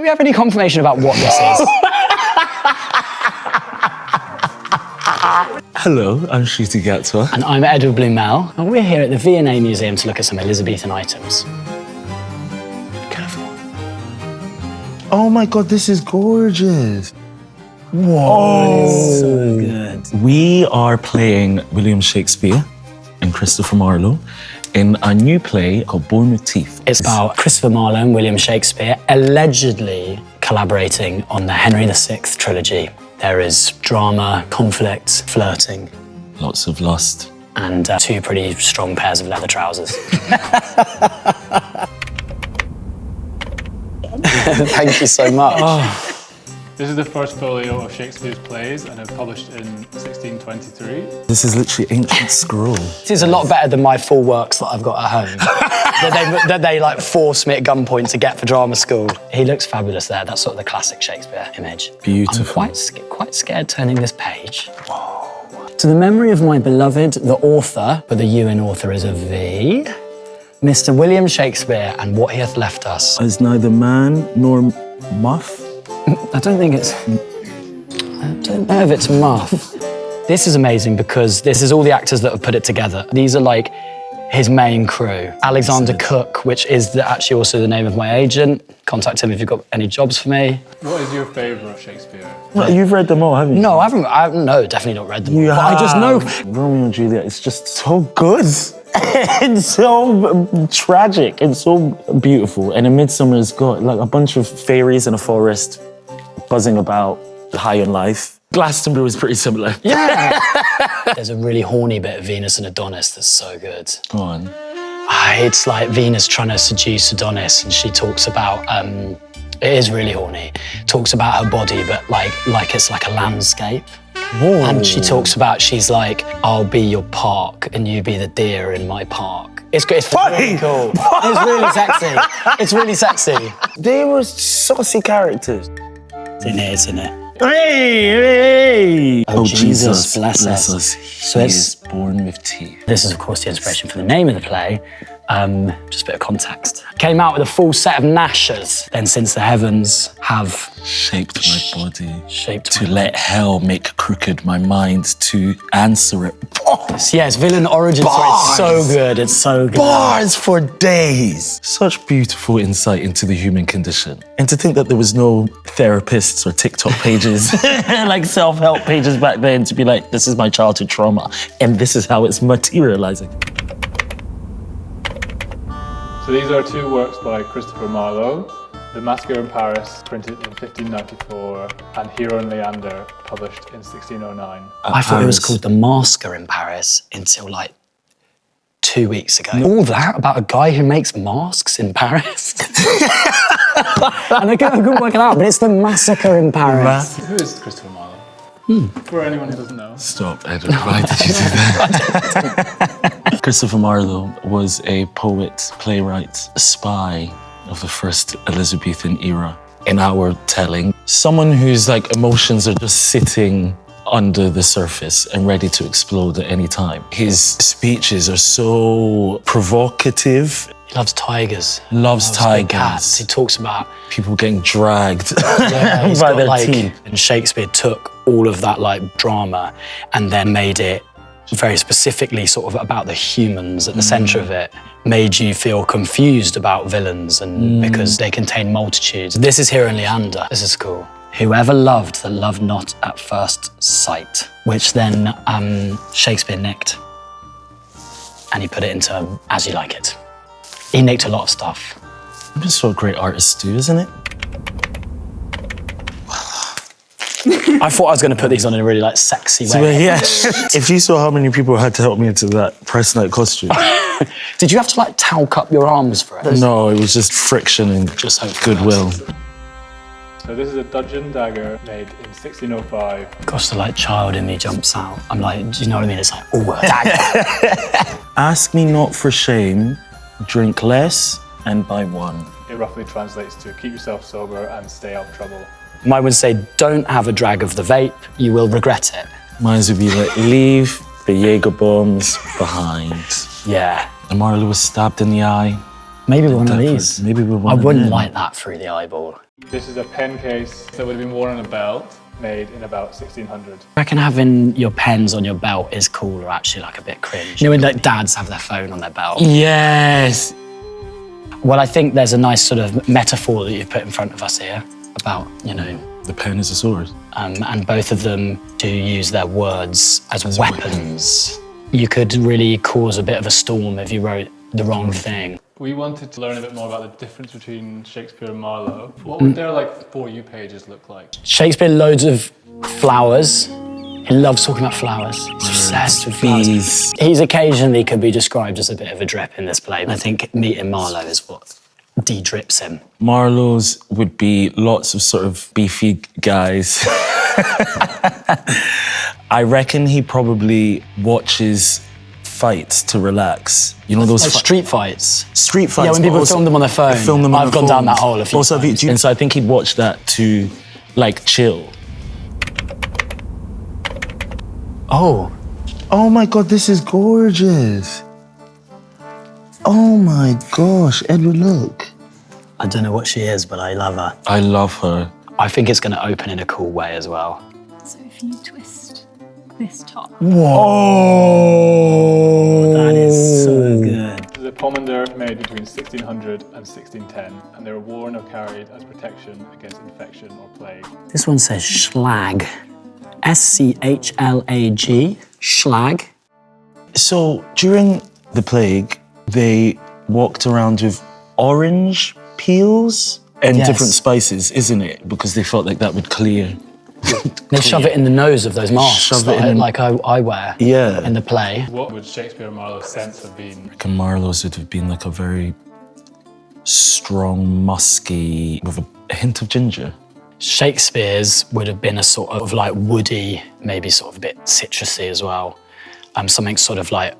we have any confirmation about what this is? Hello, I'm Ncuti Gatwa. And I'm Edward Bluemel, and we're here at the V&A Museum to look at some Elizabethan items. Careful. Oh my God, this is gorgeous. Whoa. So good. We are playing William Shakespeare and Christopher Marlowe in a new play called Bromantic. It's about Christopher Marlowe and William Shakespeare allegedly collaborating on the Henry VI trilogy. There is drama, conflict, flirting. Lots of lust. And two pretty strong pairs of leather trousers. Thank you so much. Oh. This is the first folio of Shakespeare's plays and it published in 1623. This is literally ancient scroll. This is a lot better than my full works that I've got at home. that they like force me at gunpoint to get for drama school. He looks fabulous there. That's sort of the classic Shakespeare image. Beautiful. I'm quite scared turning this page. Whoa. To the memory of my beloved, the author, but the U in author is a V, Mr. William Shakespeare and what he hath left us. Is neither man nor muff. I don't know if it's muff. This is amazing because this is all the actors that have put it together. These are like his main crew. Alexander Cook, which is actually also the name of my agent. Contact him if you've got any jobs for me. What is your favourite Shakespeare? Well, you've read them all, haven't you? No, I haven't. No, definitely not read them. You all. But I just know. Romeo and Juliet is just so good. It's so tragic. It's so beautiful. And A Midsummer's got like a bunch of fairies in a forest buzzing about, high in life. Glastonbury was pretty similar. Yeah. There's a really horny bit of Venus and Adonis that's so good. Go on. It's like Venus trying to seduce Adonis, and she talks about, it is really horny, talks about her body, but like it's like a landscape. Whoa. And she talks about, she's like, I'll be your park and you be the deer in my park. It's really cool. It's really sexy. It's really sexy. They were saucy characters. It's in it. Hey! Oh, Jesus, bless us. So he is born with teeth. This is, of course, the inspiration for the name of the play. Just a bit of context. Came out with a full set of gnashers. Then since the heavens have shaped my body, shaped to let hell make crooked my mind to answer it. Bars. Yes, villain origin story. It's so good. It's so good. Bars for days. Such beautiful insight into the human condition. And to think that there was no therapists or TikTok pages, like self-help pages back then to be like, this is my childhood trauma and this is how it's materializing. So these are two works by Christopher Marlowe. The Massacre in Paris, printed in 1594, and Hero and Leander, published in 1609. I thought it was called The Masker in Paris until like 2 weeks ago. All that about a guy who makes masks in Paris? And I couldn't work it out, but it's The Massacre in Paris. Who is Christopher Marlowe? For anyone who doesn't know. Stop, Edward. Why did you do that? Christopher Marlowe was a poet, playwright, a spy of the first Elizabethan era. In our telling, someone whose like emotions are just sitting under the surface and ready to explode at any time. His speeches are so provocative. He loves tigers. Loves big tigers. Cats. He talks about people getting dragged he's by got, their like, teeth. And Shakespeare took all of that like drama and then made it very specifically sort of about the humans at the centre of it. Made you feel confused about villains and because they contain multitudes. This is Hero and Leander. This is cool. Whoever loved that loved not at first sight, which then Shakespeare nicked. And he put it into As You Like It. He nicked a lot of stuff. That's what great artists do, isn't it? I thought I was going to put these on in a really like sexy way. Yeah. If you saw how many people had to help me into that press night costume. Did you have to like talc up your arms for it? No, it was just friction and just goodwill. So this is a Dudgeon Dagger made in 1605. Gosh, the like child in me jumps out. I'm like, do you know what I mean? It's like, oh, a dagger. Ask me not for shame, drink less and buy one. It roughly translates to keep yourself sober and stay out of trouble. Mine would say, don't have a drag of the vape, you will regret it. Mine would be like, leave the Jägerbombs behind. Yeah. And Marlowe was stabbed in the eye. Maybe one of these. Maybe we're one I of wouldn't them. like that through the eyeball. This is a pen case that would have been worn on a belt, made in about 1600. I reckon having your pens on your belt is cool or actually like a bit cringe. You know when like dads have their phone on their belt? Yes. Well, I think there's a nice sort of metaphor that you've put in front of us here about, you know, The pen is a sword. and both of them do use their words as weapons. You could really cause a bit of a storm if you wrote the wrong thing. We wanted to learn a bit more about the difference between Shakespeare and Marlowe. What would their like For You pages look like? Shakespeare, loads of flowers. He loves talking about flowers. He's obsessed with flowers. Bees. He's occasionally could be described as a bit of a drip in this play. And I think meeting Marlowe is what de-drips him. Marlowe's would be lots of sort of beefy guys. I reckon he probably watches fights to relax. You know those Like street fights. street fights. Yeah, when but people also- film them on their phone. Film them on I've their gone down phones. that hole a few Also, times. and so I think he'd watch that to, like, chill. Oh my God, this is gorgeous. Oh my gosh, Edward, look. I don't know what she is, but I love her. I love her. I think it's going to open in a cool way as well. So if you twist this top, Oh, That is so good. This is a pomander made between 1600 and 1610, and they were worn or carried as protection against infection or plague. This one says schlag. S-C-H-L-A-G. Schlag. So during the plague, they walked around with orange peels and Yes. different spices, isn't it? Because they felt like that would clear. They shove it in the nose of those masks Shove it that in. like I wear Yeah. in the play. What would Shakespeare and Marlowe's sense have been? And Marlowe's would have been like a very strong, musky, with a hint of ginger. Shakespeare's would have been a sort of like woody, maybe sort of a bit citrusy as well. Something sort of like,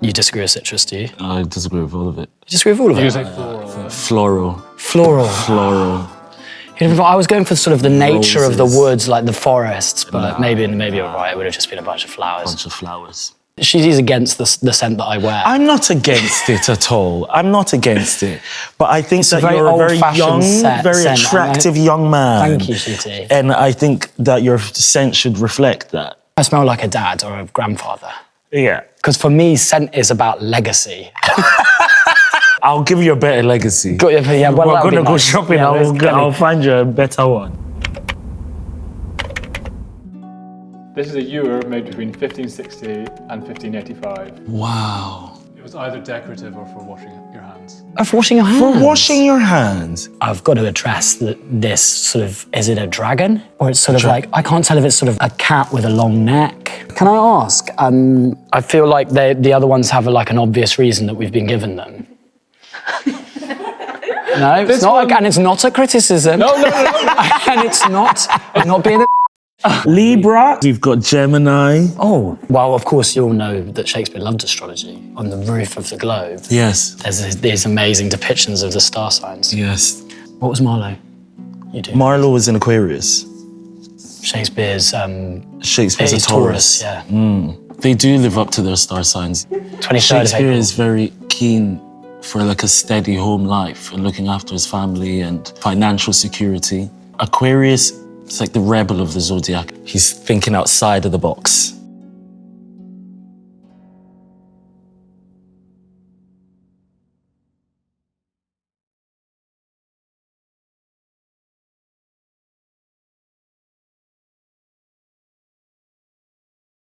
you disagree with citrus, do you? I disagree with all of it. You disagree with all of You it? say floral. Floral. Floral. Floral. You know, I was going for sort of the nature of the Roses. woods, like the forests, but maybe you're right, it would have just been a bunch of flowers. Bunch of flowers. She's against the scent that I wear. I'm not against it at all. I'm not against it. But I think that very you're a very old-fashioned young, very scent. attractive young man. Thank you, Ncuti. And I think that your scent should reflect that. I smell like a dad or a grandfather. Yeah. Because for me, scent is about legacy. I'll give you a better legacy. Yeah, well, We're that would going to be go nice. shopping. Yeah, let's go. I'll find you a better one. This is a ewer made between 1560 and 1585. Wow. It was either decorative or for washing your hands. Oh, for washing your hands. For washing your hands. I've got to address that this sort of, is it a dragon? Or it's sort of like, I can't tell if it's sort of a cat with a long neck. Can I ask? I feel like the other ones have like an obvious reason that we've been given them. No, it's not, and it's not a criticism. No. And it's not, I'm not being a Libra. We've got Gemini. Oh, well, of course, you all know that Shakespeare loved astrology. On the roof of the globe, Yes. there's these amazing depictions of the star signs. Yes. What was Marlowe? You do. Marlowe was in Aquarius. Shakespeare's Shakespeare's a is Taurus. yeah. They do live up to their star signs. 23rd of Shakespeare April. is very keen for like a steady home life and looking after his family and financial security. Aquarius is like the rebel of the zodiac. He's thinking outside of the box.